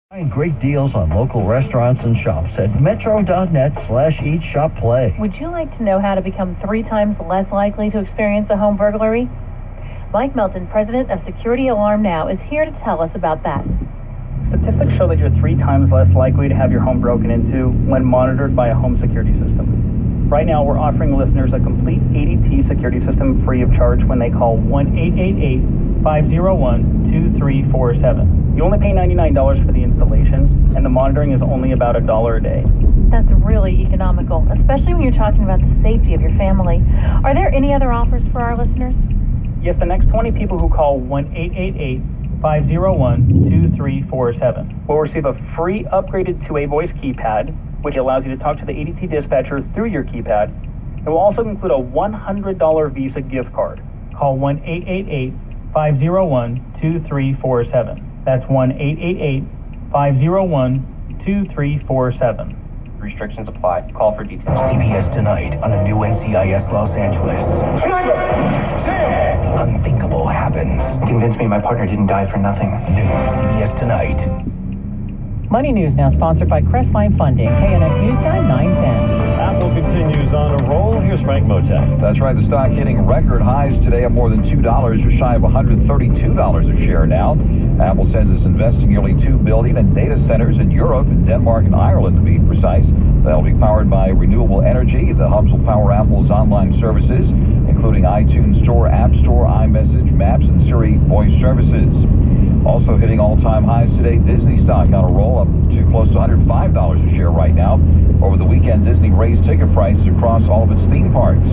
Find great deals on local restaurants and shops at metro.net/eatshopplay. Would you like to know how to become 3 times less likely to experience a home burglary? Mike Melton, president of Security Alarm Now, is here to tell us about that. Statistics show that you're 3 times less likely to have your home broken into when monitored by a home security system. Right now, we're offering listeners a complete ADT security system free of charge when they call 1-888-501-2347. You only pay $99 for the installation, and the monitoring is only about $1 a day. That's really economical, especially when you're talking about the safety of your family. Are there any other offers for our listeners? Yes, the next 20 people who call 1-888-501-2347 will receive a free upgraded 2-way voice keypad, which allows you to talk to the ADT dispatcher through your keypad. It will also include a $100 Visa gift card. Call 1-888-501-2347. That's 1-888-501-2347. Restrictions apply. Call for details. CBS tonight on a new NCIS Los Angeles. Unthinkable happens. Convince me my partner didn't die for nothing. New CBS tonight. Money News now sponsored by Crestline Funding. KNX News Time 9:10. Apple continues on a roll. Here's Frank Motek. That's right. The stock hitting record highs today at more than $2, just shy of $132 a share now. Apple says it's investing nearly $2 billion in data centers in Europe, in Denmark and Ireland to be precise. They'll be powered by renewable energy. The hubs will power Apple's online services, including iTunes Store, App Store, iMessage, Maps, and Siri voice services. Also hitting all-time highs today, Disney stock on a roll up to close to $105 a share right now. Over the weekend, Disney raised ticket prices across all of its theme parks.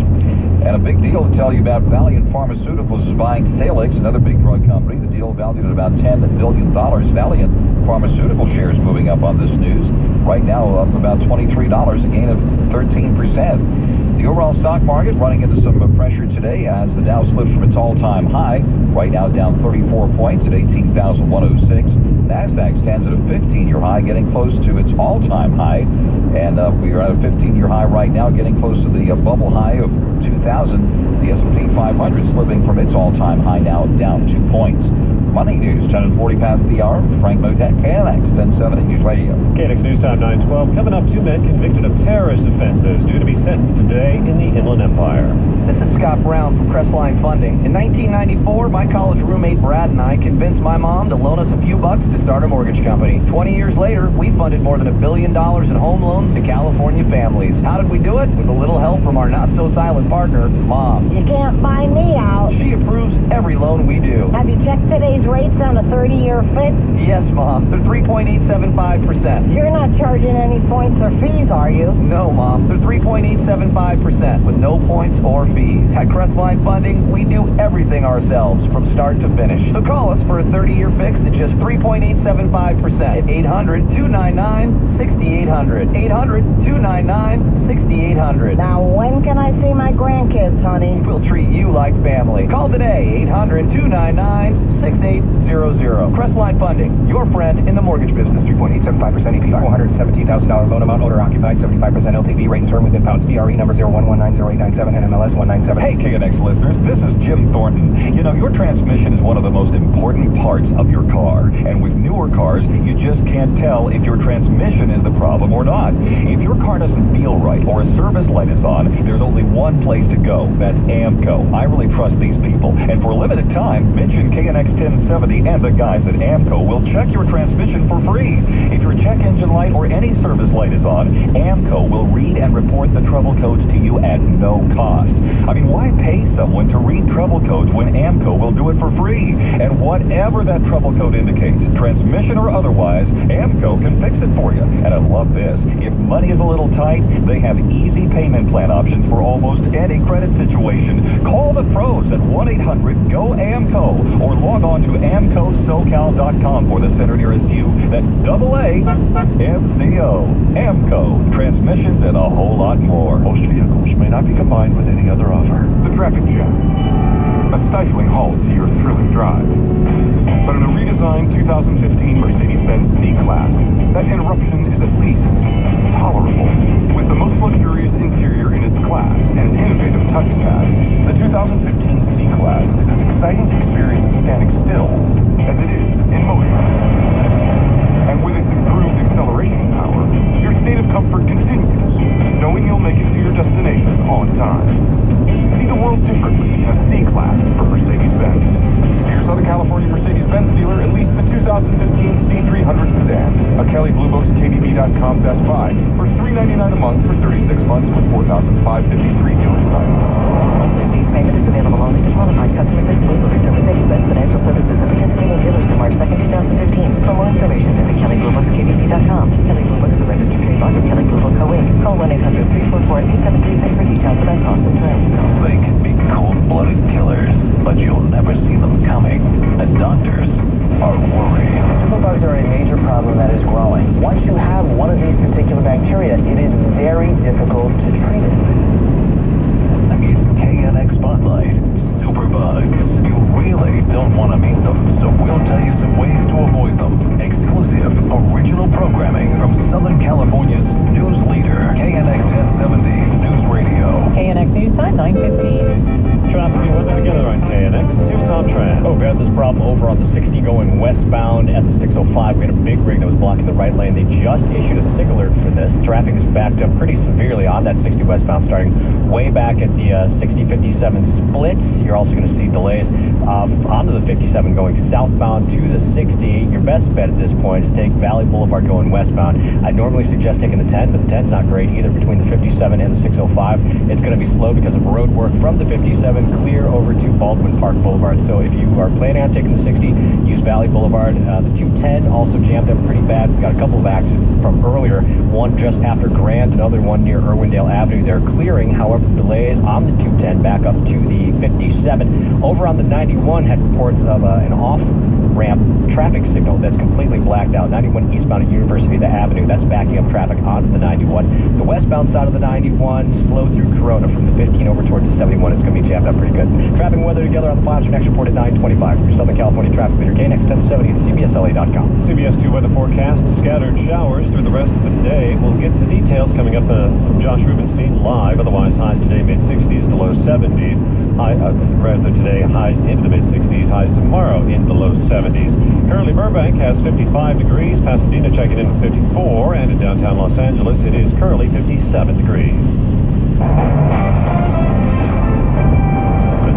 And a big deal to tell you about, Valeant Pharmaceuticals is buying Salix, another big drug company. The deal valued at about $10 billion. Valeant Pharmaceutical shares moving up on this news. Right now up about $23, a gain of 13%. The overall stock market running into some pressure today as the Dow slips from its all-time high. Right now down 34 points at 18,106. NASDAQ stands at a 15-year high, getting close to its all-time high. And we are at a 15-year high right now, getting close to the bubble high of 2,000. The S&P 500 slipping from its all-time high now down 2 points. Money News, 10:40 past the hour. Frank Motek, KNX 1070 News Radio. KNX News Time 9:12. Coming up, 2 men convicted of terrorist offenses due to be sentenced today in the Inland Empire. This is Scott Brown from Crestline Funding. In 1994, my college roommate Brad and I convinced my mom to loan us a few bucks to start a mortgage company. 20 years later, we funded more than $1 billion in home loans to California families. How did we do it? With a little help from our not-so-silent partner, Mom. You can't buy me out. She approves every loan we do. Have you checked today's rates on a 30-year fix? Yes, Mom. They're 3.875%. You're not charging any points or fees, are you? No, Mom. They're 3.875% with no points or fees. At Crestline Funding, we do everything ourselves from start to finish. So call us for a 30-year fix at just 3.875% at 800-299-6800. 800-299-6800. Now, when can I see my grandkids, honey? We'll treat you like family. Call today, 800-299-6800. Crestline Funding, your friend in the mortgage business. 3.875% APR, $417,000 loan amount, owner occupied, 75% LTV, rate and term within pounds, CRE number 01190897, NMLS 197. Hey, KNX listeners, this is Jim Thornton. You know, your transmission is one of the most important parts of your car. And with newer cars, you just can't tell if your transmission is the problem or not. If your car doesn't feel right or a service light is on, there's only one place to go. That's AMCO. I really trust these people. And for a limited time, mention KNX 1070 and the guys at AMCO will check your transmission for free. If your check engine light or any service light is on, AMCO will read and report the trouble codes to you at no cost. I mean, why pay someone to read trouble codes when AMCO will do it for free? And whatever that trouble code indicates, transmission or otherwise, AMCO can fix it for you. And I love this. If money is a little tight, they have easy payment plan options for almost any credit situation. Call the pros at 1-800-GO-AMCO or log on to AMCOSocal.com for the center nearest you. That's AAMCO. AMCO. Transmissions and a whole lot more. Most vehicles may not be combined with any other offer. The traffic jam. A stifling halt to your thrilling drive. But in a redesigned 2015 Mercedes-Benz C-Class, that interruption is at least tolerable. With the most luxurious interior in its class and an innovative touchpad, the 2015 C-Class is as exciting to experience standing still as it is in motion. And with its KBP.com Best Buy for $399 a month for 36 months with $4,553 dealer time. Monthly lease payment is available only to qualified customers at Blue Book Mercedes-Benz Financial Services and participating dealers through March 2nd, 2015. For more information, visit KellyBlueBookKBP.com. Kelly Blue Book is a registered trademark of Kelly Blue Book Co. Inc. Call 1-800-344-8736 for details about costs and terms. They can be cold-blooded killers, but you'll never see them coming. And doctors are worried. Superbugs are a major problem that is growing. Once you have one of these particular bacteria, it is very difficult to treat it. It's KNX Spotlight. Superbugs. You really don't want to meet them, so we'll tell you some ways to avoid them. Exclusive, original programming from Southern California's news leader, KNX 1070 News Radio. KNX News Time, 9:15. Traffic and weather together on KNX. Here's Tom Tran. Oh, we had this problem over on the 60 going westbound at the 605. We had a big rig that was blocking the right lane. They just issued a signal alert for this. Traffic is backed up pretty severely on that 60 westbound, starting way back at the 60-57 splits. You're also going to see delays onto the 57 going southbound to the 60. Your best bet at this point is take Valley Boulevard going westbound. I normally suggest taking the 10, but the 10's not great either between the 57 and the 605. It's going to be slow because of road work from the 57 clear over to Baldwin Park Boulevard. So if you are planning on taking the 60, use Valley Boulevard. The 210 also jammed up pretty bad. We've got a couple of accidents from earlier, one just after Grand, another one near Irwindale Avenue. They're clearing, however, delays on the 210 back up to the 57. Over on the 91 had reports of an off-ramp traffic signal that's completely blacked out. 91 eastbound at University Avenue, that's backing up traffic onto the 91. The westbound side of the 91, slow through Corona from the 15 over towards the 71. It's going to be jammed up pretty good. Traffic and weather together on the Fox Next report at 9:25. Your Southern California traffic leader, KNX 1070 at CBSLA.com. CBS 2 weather forecast, scattered showers through the rest of the day. We'll get the details coming up from Josh Rubenstein live. Otherwise, highs today mid-60s to low 70s. Rather today, highs into the mid-60s, highs tomorrow into the low 70s. Currently, Burbank has 55 degrees, Pasadena checking in with 54, and in downtown Los Angeles, it is currently 57 degrees.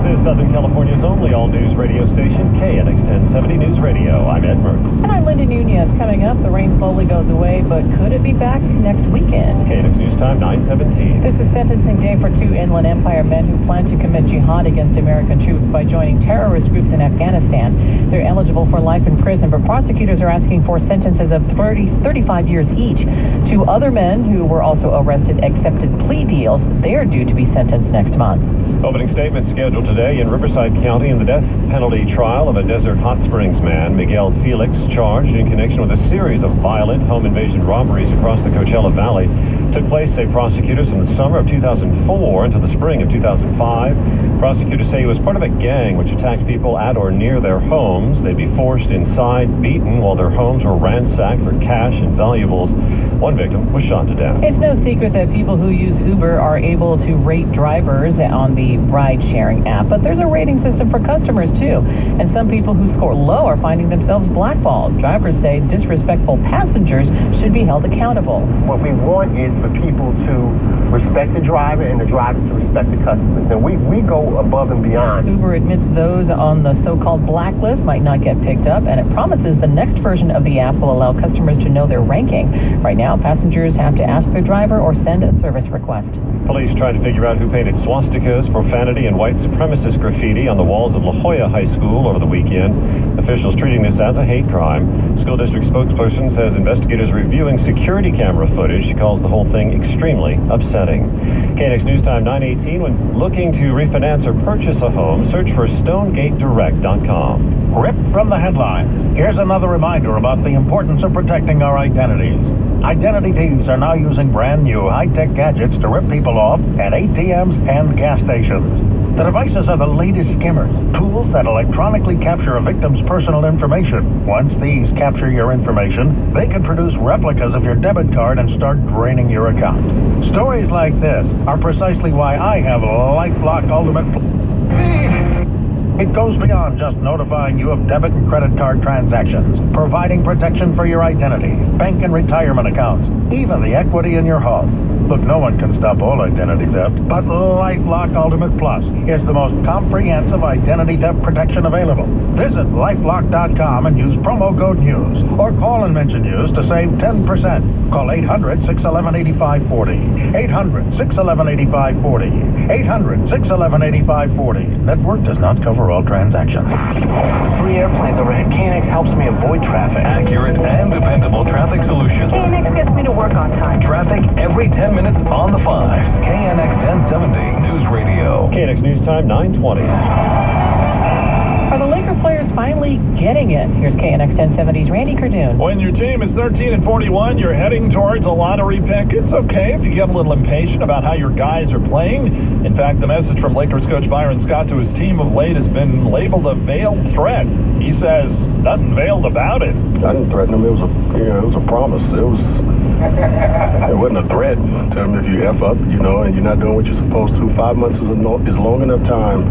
This is Southern California's only all-news radio station, KNX 1070 News Radio. I'm Ed Mertz. And I'm Linda Nunez. Coming up, the rain slowly goes away, but could it be back next weekend? KNX News Time, 9:17. This is sentencing day for two Inland Empire men who plan to commit jihad against American troops by joining terrorist groups in Afghanistan. They're eligible for life in prison, but prosecutors are asking for sentences of 35 years each. Two other men who were also arrested accepted plea deals. They are due to be sentenced next month. Opening statement scheduled today in Riverside County in the death penalty trial of a Desert Hot Springs man, Miguel Felix, charged in connection with a series of violent home invasion robberies across the Coachella Valley. Took place, say prosecutors, from the summer of 2004 into the spring of 2005. Prosecutors say he was part of a gang which attacked people at or near their homes. They'd be forced inside, beaten, while their homes were ransacked for cash and valuables. One victim was shot to death. It's no secret that people who use Uber are able to rate drivers on the ride-sharing app, but there's a rating system for customers, too. And some people who score low are finding themselves blackballed. Drivers say disrespectful passengers should be held accountable. What we want is for people to respect the driver and the driver to respect the customers. And we go above and beyond. Uber admits those on the so-called blacklist might not get picked up, and it promises the next version of the app will allow customers to know their ranking. Right now, passengers have to ask their driver or send a service request. Police tried to figure out who painted swastikas, profanity, and white supremacist graffiti on the walls of La Jolla High School over the weekend. Officials treating this as a hate crime. School district spokesperson says investigators reviewing security camera footage. She calls the whole thing extremely upsetting. KNX News Time 9:18. When looking to refinance or purchase a home, search for StoneGateDirect.com. Ripped from the headlines, here's another reminder about the importance of protecting our identities. Identity thieves are now using brand new high-tech gadgets to rip people off at ATMs and gas stations. The devices are the latest skimmers, tools that electronically capture a victim's personal information. Once thieves capture your information, they can produce replicas of your debit card and start draining your account. Stories like this are precisely why I have LifeLock Ultimate. It goes beyond just notifying you of debit and credit card transactions, providing protection for your identity, bank and retirement accounts, even the equity in your home. Look, no one can stop all identity theft, but LifeLock Ultimate Plus is the most comprehensive identity theft protection available. Visit LifeLock.com and use promo code NEWS, or call and mention NEWS to save 10%. Call 800-611-8540. 800-611-8540. 800-611-8540. Network does not cover all transactions. 3 airplanes overhead. KNX helps me avoid traffic. Accurate and dependable traffic solutions. KNX gets me to work on time. Traffic every 10 minutes on the 5. KNX 1070 News Radio. KNX News Time, 9:20. Are the Laker players finally getting it? Here's KNX 1070's Randy Cardoon. When your team is 13-41, you're heading towards a lottery pick. It's okay if you get a little impatient about how your guys are playing. In fact, the message from Lakers coach Byron Scott to his team of late has been labeled a veiled threat. He says, nothing veiled about it. I didn't threaten him. It was a promise. It wasn't a threat. Tell him if you F up, and you're not doing what you're supposed to. 5 months is long enough time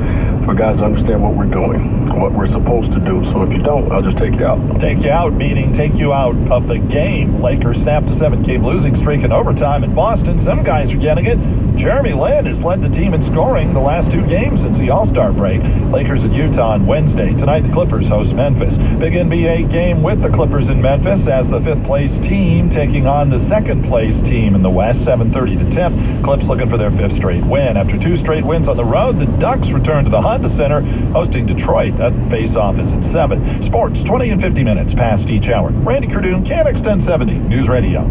for guys to understand what we're doing, what we're supposed to do. So if you don't, I'll just take you out. Take you out, meaning take you out of the game. Lakers snapped a 7-game losing streak in overtime in Boston. Some guys are getting it. Jeremy Lin has led the team in scoring the last 2 games since the All-Star break. Lakers at Utah on Wednesday. Tonight, the Clippers host Memphis. Big NBA game with the Clippers in Memphis as the 5th-place team taking on the 2nd-place team in the West, 7:30 to tip. Clips looking for their 5th straight win. After 2 straight wins on the road, the Ducks return to the Honda Center, hosting Detroit. That face-off is at 7. Sports, 20 and 50 minutes past each hour. Randy Cardoon, KNX 1070 News Radio.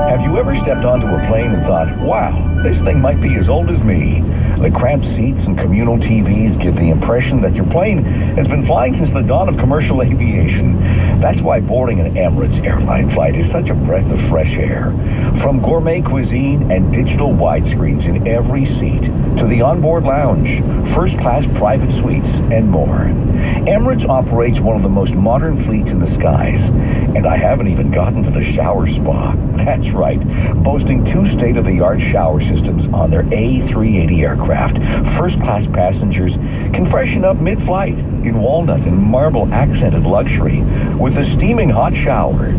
Have you ever stepped onto a plane and thought, wow, this thing might be as old as me? The cramped seats and communal TVs give the impression that your plane has been flying since the dawn of commercial aviation. That's why boarding an Emirates airline flight is such a breath of fresh air. From gourmet cuisine and digital widescreens in every seat, to the onboard lounge, first-class private suites, and more. Emirates operates one of the most modern fleets in the skies, and I haven't even gotten to the shower spa. That's right, boasting 2 state-of-the-art shower systems on their A380 aircraft. First-class passengers can freshen up mid-flight in walnut and marble-accented luxury with a steaming hot shower.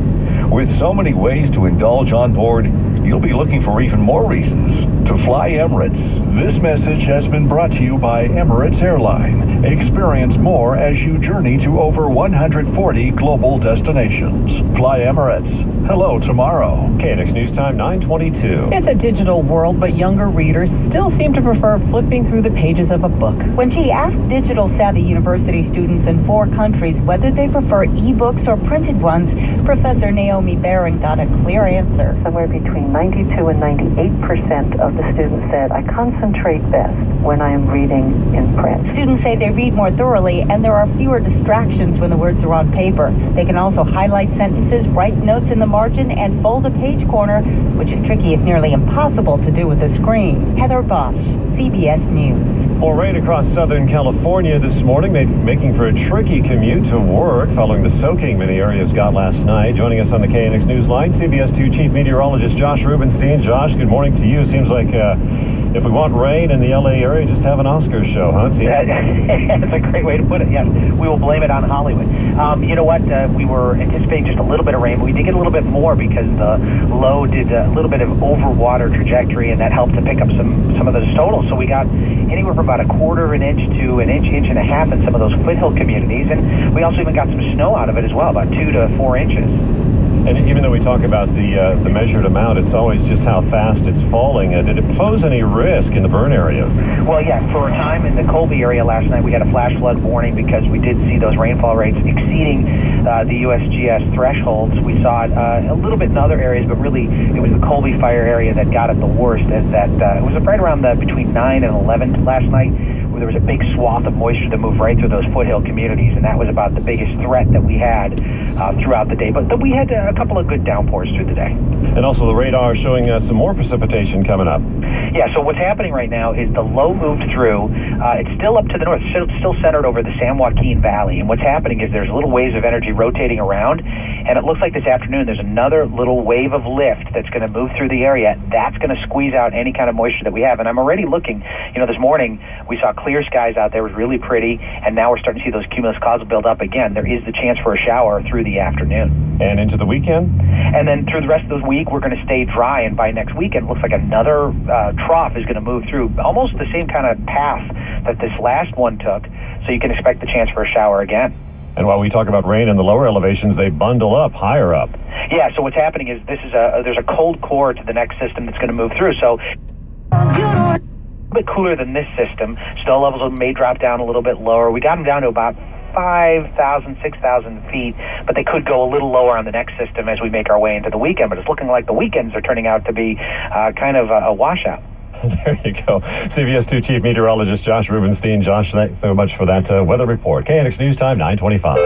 With so many ways to indulge on board, you'll be looking for even more reasons to fly Emirates. This message has been brought to you by Emirates Airline. Experience more as you journey to over 140 global destinations. Fly Emirates. Hello tomorrow. KNX News Time, 9:22. It's a digital world, but younger readers still seem to prefer flipping through the pages of a book. When she asked digital savvy university students in 4 countries whether they prefer e-books or printed ones, Professor Naomi Baring got a clear answer. Somewhere between 92 and 98% of the students said, I concentrate best when I am reading in print. Students say they read more thoroughly and there are fewer distractions when the words are on paper. They can also highlight sentences, write notes in the margin, and fold a page corner, which is tricky if nearly impossible to do with a screen. Heather Bosch, CBS News. Well, right across Southern California this morning, making for a tricky commute to work following the soaking many areas got last night. Joining us on the KNX News Line, CBS 2 Chief Meteorologist Josh Rubenstein. Josh, good morning to you. Seems like if we want rain in the L.A. area, just have an Oscar show, huh? That's a great way to put it, yes. We will blame it on Hollywood. You know what? We were anticipating just a little bit of rain, but we did get a little bit more because the low did a little bit of overwater trajectory, and that helped to pick up some of those totals. So we got anywhere from about a quarter of an inch to an inch, inch and a half in some of those foothill communities. And we also even got some snow out of it as well, about 2 to 4 inches. And even though we talk about the measured amount, it's always just how fast it's falling. Did it pose any risk in the burn areas? Well, yeah. For a time in the Colby area last night, we had a flash flood warning because we did see those rainfall rates exceeding the USGS thresholds. We saw it a little bit in other areas, but really it was the Colby fire area that got it the worst. As that it was right around between 9 and 11 last night. There was a big swath of moisture that moved right through those foothill communities, and that was about the biggest threat that we had throughout the day. But we had a couple of good downpours through the day. And also the radar showing some more precipitation coming up. Yeah, so what's happening right now is the low moved through. It's still up to the north, still centered over the San Joaquin Valley. And what's happening is there's little waves of energy rotating around, and it looks like this afternoon there's another little wave of lift that's going to move through the area. That's going to squeeze out any kind of moisture that we have. And I'm already looking, this morning we saw clear skies out there. It was really pretty, and now we're starting to see those cumulus clouds build up again. There is the chance for a shower through the afternoon. And into the weekend? And then through the rest of the week, we're going to stay dry, and by next weekend, it looks like another trough is going to move through almost the same kind of path that this last one took, so you can expect the chance for a shower again. And while we talk about rain in the lower elevations, they bundle up higher up. Yeah, so what's happening is there's a cold core to the next system that's going to move through, so a bit cooler than this system. Snow levels may drop down a little bit lower. We got them down to about 5,000, 6,000 feet, but they could go a little lower on the next system as we make our way into the weekend. But it's looking like the weekends are turning out to be kind of a washout. There you go. CBS 2 Chief Meteorologist Josh Rubenstein. Josh, thanks so much for that weather report. KNX News Time, 9:25.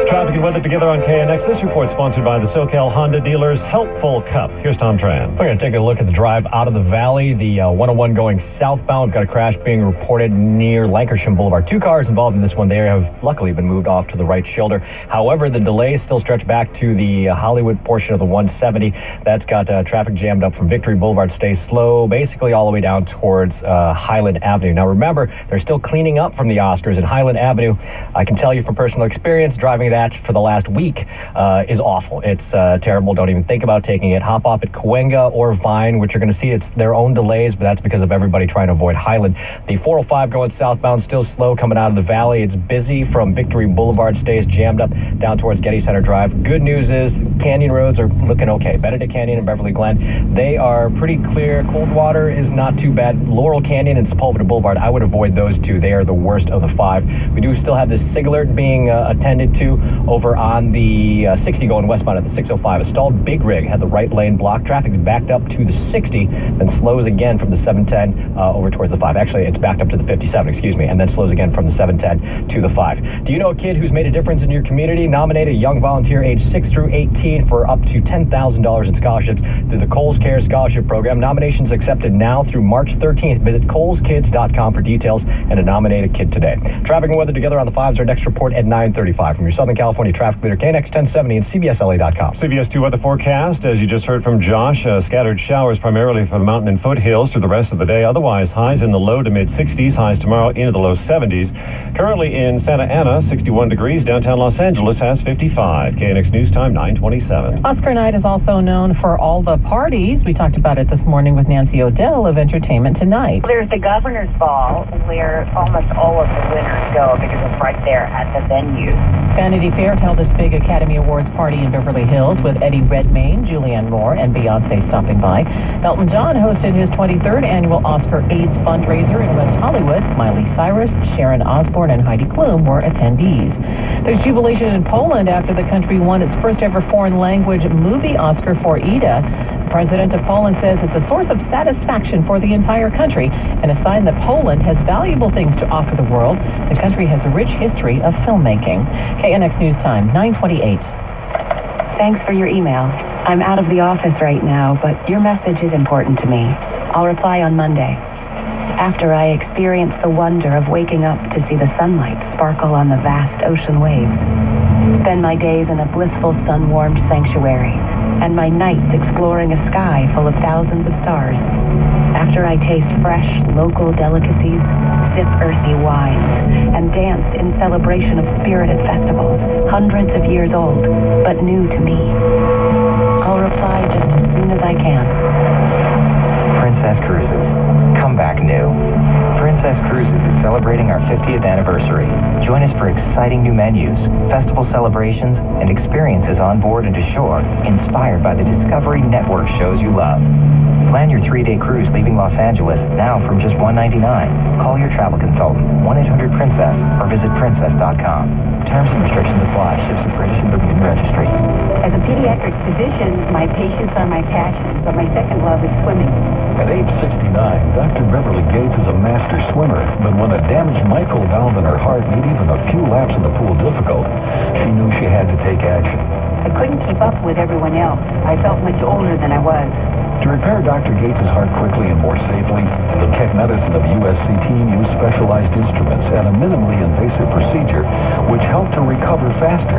Traffic and weather together on KNX. This report sponsored by the SoCal Honda Dealers Helpful Cup. Here's Tom Tran. We're going to take a look at the drive out of the valley. The 101 going southbound. We've got a crash being reported near Lancashire Boulevard. 2 cars involved in this one. They have luckily been moved off to the right shoulder. However, the delays still stretch back to the Hollywood portion of the 170. That's got traffic jammed up from Victory Boulevard. Stay slow, basically all the way down towards Highland Avenue. Now remember, they're still cleaning up from the Oscars, and Highland Avenue, I can tell you from personal experience, driving that for the last week is awful. It's terrible. Don't even think about taking it. Hop off at Cahuenga or Vine, which you're going to see it's their own delays, but that's because of everybody trying to avoid Highland. The 405 going southbound, still slow coming out of the valley. It's busy from Victory Boulevard, stays jammed up down towards Getty Center Drive. Good news is Canyon roads are looking okay. Benedict Canyon and Beverly Glen, they are pretty clear. Coldwater is not too bad. Laurel Canyon and Sepulveda Boulevard, I would avoid those two. They are the worst of the 5. We do still have this Siglard being attended to over on the 60 going westbound at the 605. A stalled big rig had the right lane blocked. Traffic is backed up to the 60, then slows again from the 710 over towards the 5. Actually, it's backed up to the 57, excuse me, and then slows again from the 710 to the 5. Do you know a kid who's made a difference in your community? Nominate a young volunteer age 6 through 18 for up to $10,000 in scholarships through the Coles Care Scholarship Program. Nominations accepted now through March 13th. Visit coleskids.com for details and to nominate a kid today. Traffic and weather together on the 5s. Our next report at 9:35 from your Southern California traffic leader, KNX 1070 and CBSLA.com. CBS 2 weather forecast, as you just heard from Josh, scattered showers primarily for the mountain and foothills through the rest of the day. Otherwise, highs in the low to mid 60s, highs tomorrow into the low 70s. Currently in Santa Ana, 61 degrees. Downtown Los Angeles has 55. KNX News Time, 9:27. Oscar night is also known for all the parties. We talked about it this morning with Nancy O'Dell of Entertainment Tonight. There's the Governor's Ball, where almost all of the winners go because it's right there at the venue. Vanity Fair held its big Academy Awards party in Beverly Hills with Eddie Redmayne, Julianne Moore, and Beyonce stopping by. Elton John hosted his 23rd annual Oscar AIDS fundraiser in West Hollywood. Miley Cyrus, Sharon Osbourne, and Heidi Klum were attendees. There's jubilation in Poland after the country won its first ever foreign language movie Oscar for Ida. The president of Poland says it's a source of satisfaction for the entire country and a sign that Poland has valuable things to offer the world. The country has a rich history of filmmaking. KNX News Time, 9:28. Thanks for your email. I'm out of the office right now, but your message is important to me. I'll reply on Monday. After I experience the wonder of waking up to see the sunlight sparkle on the vast ocean waves. Spend my days in a blissful sun-warmed sanctuary, and my nights exploring a sky full of thousands of stars. After I taste fresh, local delicacies, sip earthy wines, and dance in celebration of spirited festivals, hundreds of years old, but new to me. I'll reply just as soon as I can. Princess Cruises. Come back new. Princess Cruises is celebrating our 50th anniversary. Join us for exciting new menus, festival celebrations, and experiences on board and ashore, inspired by the Discovery Network shows you love. Plan your 3-day cruise leaving Los Angeles now from just $199. Call your travel consultant, 1-800-PRINCESS, or visit princess.com. Terms and restrictions apply. Ships of British and Bermudan Registry. As a pediatric physician, my patients are my passion, but my second love is swimming. At age 69, Dr. Beverly Gates is a master swimmer, but when a damaged mitral valve in her heart made even a few laps in the pool difficult, she knew she had to take action. I couldn't keep up with everyone else. I felt much older than I was. To repair Dr. Gates' heart quickly and more safely, the Keck Medicine of USC team used specialized instruments and a minimally invasive procedure, which helped her recover faster.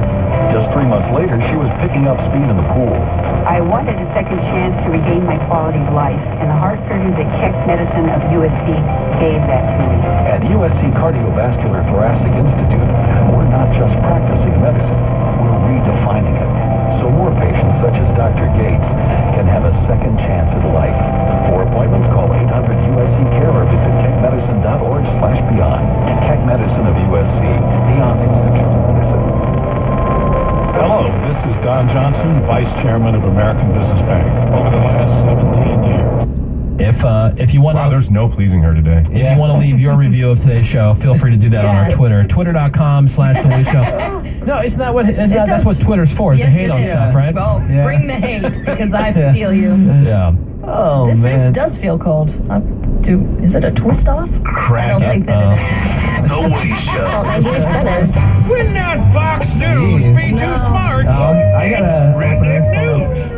Just 3 months later, she was picking up speed in the pool. I wanted a second chance to regain my quality of life, and the heart surgeons at Keck Medicine of USC gave that to me. At USC Cardiovascular Thoracic Institute, we're not just practicing medicine, we're redefining it. So more patients such as Dr. Gates can have a second chance at life. For appointments, call 800-USC-CARE or visit keckmedicine.org/beyond. Keck Medicine of USC, Beyond Institute of Medicine. Hello, this is Don Johnson, Vice Chairman of American Business Bank. Over the last 17 years. If you want to, there's no pleasing her today. If you want to leave your review of today's show, feel free to do that on our Twitter, twitter.com/The Show. No, it's not what that's what Twitter's for. Is to hate on stuff, right? Well, bring the hate because I feel you. Yeah. Oh man. This does feel cold. Is it a twist off? Crack. I don't think that it is. The Woody Show. We're not Fox News. Be too smart. I gotta Redneck News.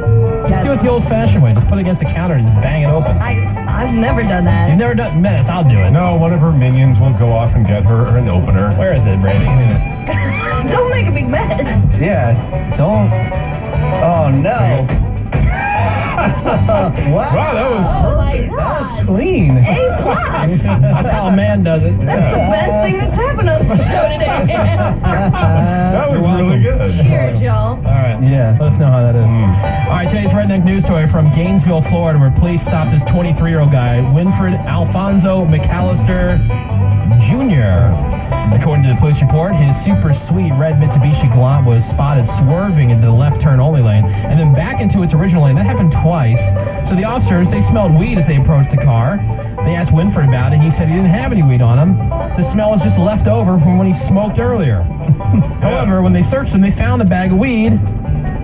Just do it the old-fashioned way. Just put it against the counter and just bang it open. I've never done that. You've never done minutes. I'll do it. No, one of her minions will go off and get her an opener. Where is it, Brady? Don't make a big mess. Yeah, don't. Oh no. Wow. Wow, that was perfect. That was clean. A+. That's how a man does it. That's the best thing that's happened on the show today. That was really good. Cheers, y'all. All right. Yeah. Let us know how that is. All right, today's Redneck News Story from Gainesville, Florida, where police stopped this 23-year-old guy, Winfred Alfonso McAllister Jr. According to the police report, his super sweet red Mitsubishi Galant was spotted swerving into the left turn only lane and then back into its original lane. That happened twice. So the officers, they smelled weed as they approached the car. They asked Winfred about it. He said he didn't have any weed on him. The smell was just left over from when he smoked earlier. However, when they searched him, they found a bag of weed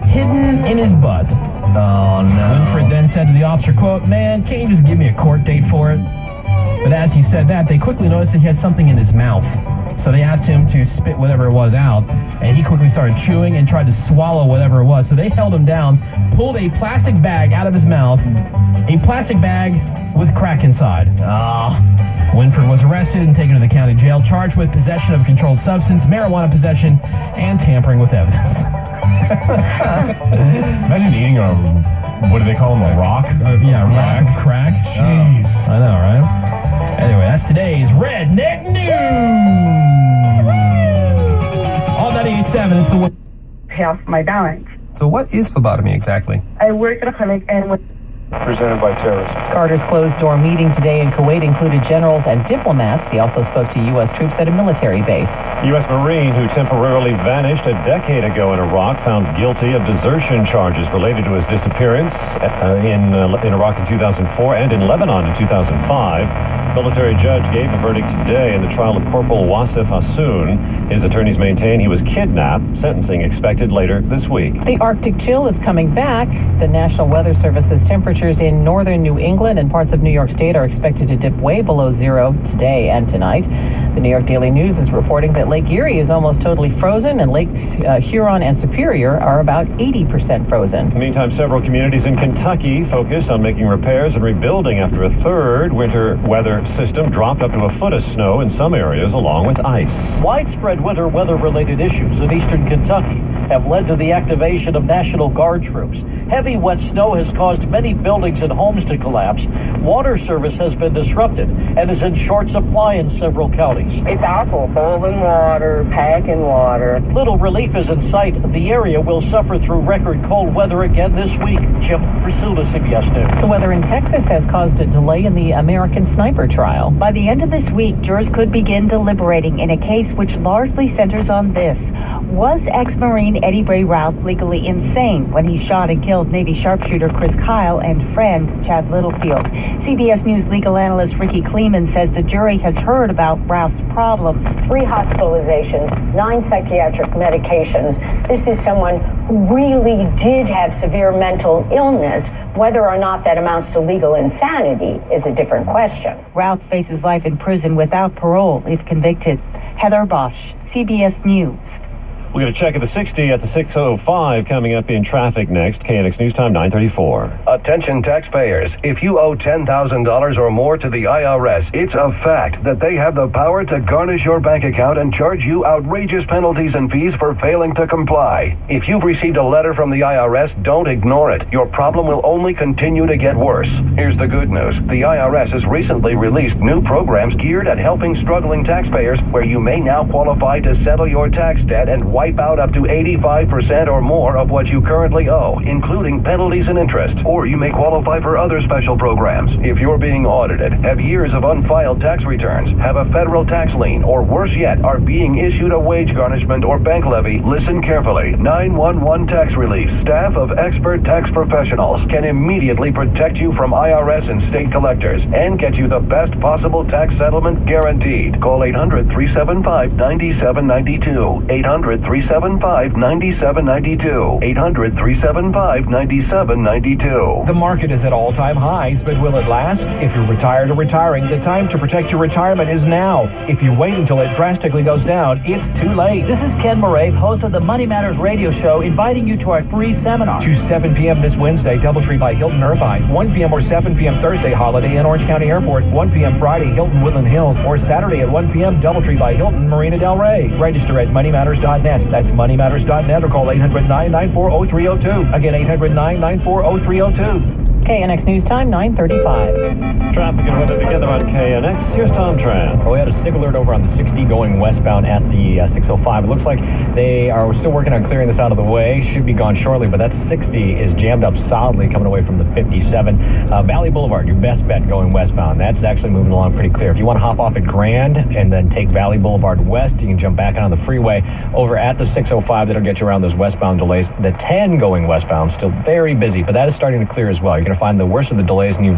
hidden in his butt. Oh, no. Winfred then said to the officer, quote, "Man, can't you just give me a court date for it?" But as he said that, they quickly noticed that he had something in his mouth. So they asked him to spit whatever it was out, and he quickly started chewing and tried to swallow whatever it was. So they held him down, pulled a plastic bag out of his mouth, a plastic bag with crack inside. Winfred was arrested and taken to the county jail, charged with possession of a controlled substance, marijuana possession, and tampering with evidence. Imagine eating what do they call them, a rock? Rock of crack. Jeez. I know, right? Anyway, that's today's Redneck News. All 98.7 is the Off my balance. So what is phlebotomy exactly? I work at a clinic and Presented by terrorists. Carter's closed-door meeting today in Kuwait included generals and diplomats. He also spoke to U.S. troops at a military base. U.S. Marine who temporarily vanished a decade ago in Iraq found guilty of desertion charges related to his disappearance in Iraq in 2004 and in Lebanon in 2005. Military judge gave a verdict today in the trial of Corporal Wasif Hassoun. His attorneys maintain he was kidnapped. Sentencing expected later this week. The Arctic chill is coming back. The National Weather Service's temperatures in northern New England and parts of New York State are expected to dip way below zero today and tonight. The New York Daily News is reporting that Lake Erie is almost totally frozen and Lakes Huron and Superior are about 80% frozen. Meantime, several communities in Kentucky focused on making repairs and rebuilding after a third winter weather system dropped up to a foot of snow in some areas along with ice. Widespread winter weather-related issues in eastern Kentucky have led to the activation of National Guard troops. Heavy wet snow has caused many buildings and homes to collapse. Water service has been disrupted and is in short supply in several counties. It's awful. Boiling water, packing water. Little relief is in sight. The area will suffer through record cold weather again this week. Jim Priscilla, CBS News. The weather in Texas has caused a delay in the American Sniper trial. By the end of this week, jurors could begin deliberating in a case which largely centers on this. Was ex-Marine Eddie Ray Rouse legally insane when he shot and killed Navy sharpshooter Chris Kyle and friend Chad Littlefield? CBS News legal analyst Ricky Kleeman says the jury has heard about Rouse's problems. 3 hospitalizations, 9 psychiatric medications. This is someone who really did have severe mental illness. Whether or not that amounts to legal insanity is a different question. Rouse faces life in prison without parole if convicted. Heather Bosch, CBS News. We're going to check at the 60 at the 6:05 coming up in traffic next. KNX News Time, 9:34. Attention taxpayers. If you owe $10,000 or more to the IRS, it's a fact that they have the power to garnish your bank account and charge you outrageous penalties and fees for failing to comply. If you've received a letter from the IRS, don't ignore it. Your problem will only continue to get worse. Here's the good news. The IRS has recently released new programs geared at helping struggling taxpayers, where you may now qualify to settle your tax debt and wipe out up to 85% or more of what you currently owe, including penalties and interest. Or you may qualify for other special programs. If you're being audited, have years of unfiled tax returns, have a federal tax lien, or worse yet, are being issued a wage garnishment or bank levy, listen carefully. 911 Tax Relief, staff of expert tax professionals, can immediately protect you from IRS and state collectors and get you the best possible tax settlement guaranteed. Call 800-375-9792. 800-375-9792. 800-375-9792. The market is at all-time highs, but will it last? If you're retired or retiring, the time to protect your retirement is now. If you wait until it drastically goes down, it's too late. This is Ken Murray, host of the Money Matters radio show, inviting you to our free seminar. 2 7 p.m. this Wednesday, Doubletree by Hilton Irvine. 1 p.m. or 7 p.m. Thursday, Holiday Inn Orange County Airport. 1 p.m. Friday, Hilton Woodland Hills. Or Saturday at 1 p.m., Doubletree by Hilton, Marina Del Rey. Register at moneymatters.net. That's moneymatters.net, or call 800-994-0302. Again, 800-994-0302. KNX News Time, 9:35. Traffic and weather together on KNX. Here's Tom Tran. Well, we had a SIG alert over on the 60 going westbound at the 605. It looks like they are still working on clearing this out of the way. Should be gone shortly, but that 60 is jammed up solidly coming away from the 57. Valley Boulevard, your best bet going westbound. That's actually moving along pretty clear. If you want to hop off at Grand and then take Valley Boulevard west, you can jump back on the freeway over at the 605. That'll get you around those westbound delays. The 10 going westbound still very busy, but that is starting to clear as well. You're going to find the worst of the delays near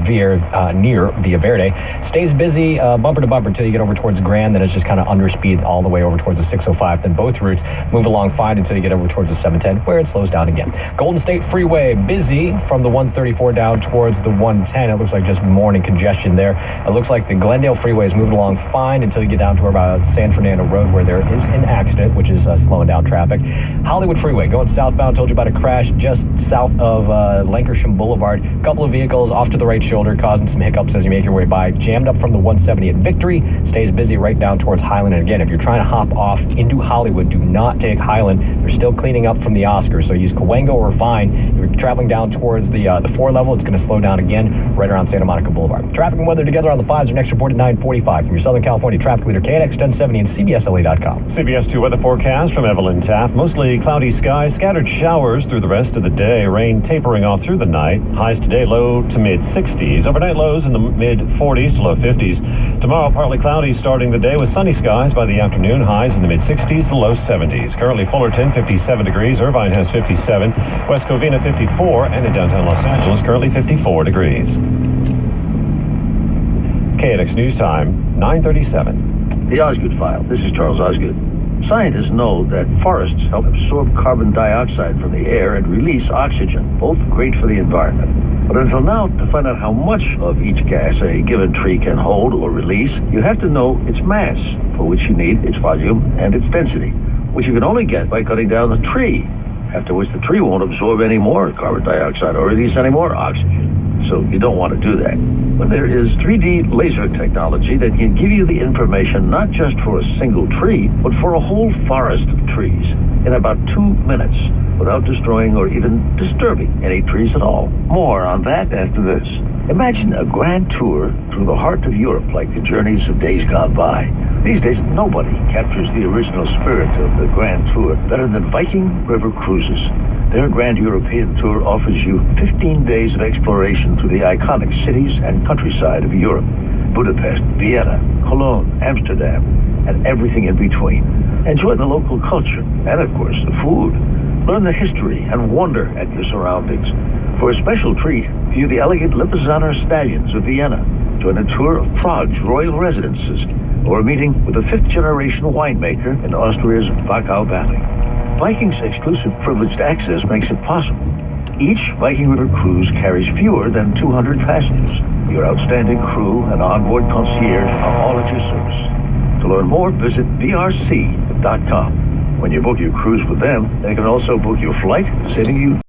Via Verde. Stays busy bumper to bumper until you get over towards Grand. Then it's just kind of under speed all the way over towards the 605. Then both routes move along fine until you get over towards the 710, where it slows down again. Golden State Freeway busy from the 134 down towards the 110. It looks like just morning congestion there. It looks like the Glendale Freeway is moving along fine until you get down to about San Fernando Road, where there is an accident, which is slowing down traffic. Hollywood Freeway going southbound. Told you about a crash just south of Lankershim Boulevard. Couple of vehicles off to the right shoulder causing some hiccups as you make your way by. Jammed up from the 170 at Victory. Stays busy right down towards Highland. And again, if you're trying to hop off into Hollywood, do not take Highland. They're still cleaning up from the Oscars, so use Cahuenga or Vine. If you're traveling down towards the 4 level, it's going to slow down again right around Santa Monica Boulevard. Traffic and weather together on the 5s. Your next report at 9:45 from your Southern California traffic leader KNX 1070 and CBSLA.com. CBS 2 weather forecast from Evelyn Taft. Mostly cloudy skies, scattered showers through the rest of the day. Rain tapering off through the night. Highs today low to mid-60s. Overnight lows in the mid-40s to low 50s. Tomorrow, partly cloudy starting the day with sunny skies by the afternoon. Highs in the mid-60s to low 70s. Currently Fullerton, 57 degrees. Irvine has 57. West Covina, 54. And in downtown Los Angeles, currently 54 degrees. KNX News Time, 9:37. The Osgood File. This is Charles Osgood. Scientists know that forests help absorb carbon dioxide from the air and release oxygen, both great for the environment. But until now, to find out how much of each gas a given tree can hold or release, you have to know its mass, for which you need its volume and its density, which you can only get by cutting down the tree, after which the tree won't absorb any more carbon dioxide or release any more oxygen. So you don't want to do that. But there is 3D laser technology that can give you the information not just for a single tree, but for a whole forest of trees in about 2 minutes, without destroying or even disturbing any trees at all. More on that after this. Imagine a grand tour through the heart of Europe like the journeys of days gone by. These days, nobody captures the original spirit of the grand tour better than Viking River Cruises. Their Grand European Tour offers you 15 days of exploration through the iconic cities and countryside of Europe. Budapest, Vienna, Cologne, Amsterdam, and everything in between. Enjoy the local culture and, of course, the food. Learn the history and wonder at your surroundings. For a special treat, view the elegant Lipizzaner stallions of Vienna. Join a tour of Prague's royal residences, or a meeting with a fifth-generation winemaker in Austria's Wachau Valley. Viking's exclusive privileged access makes it possible. Each Viking River cruise carries fewer than 200 passengers. Your outstanding crew and onboard concierge are all at your service. To learn more, visit vrc.com. When you book your cruise with them, they can also book your flight, saving you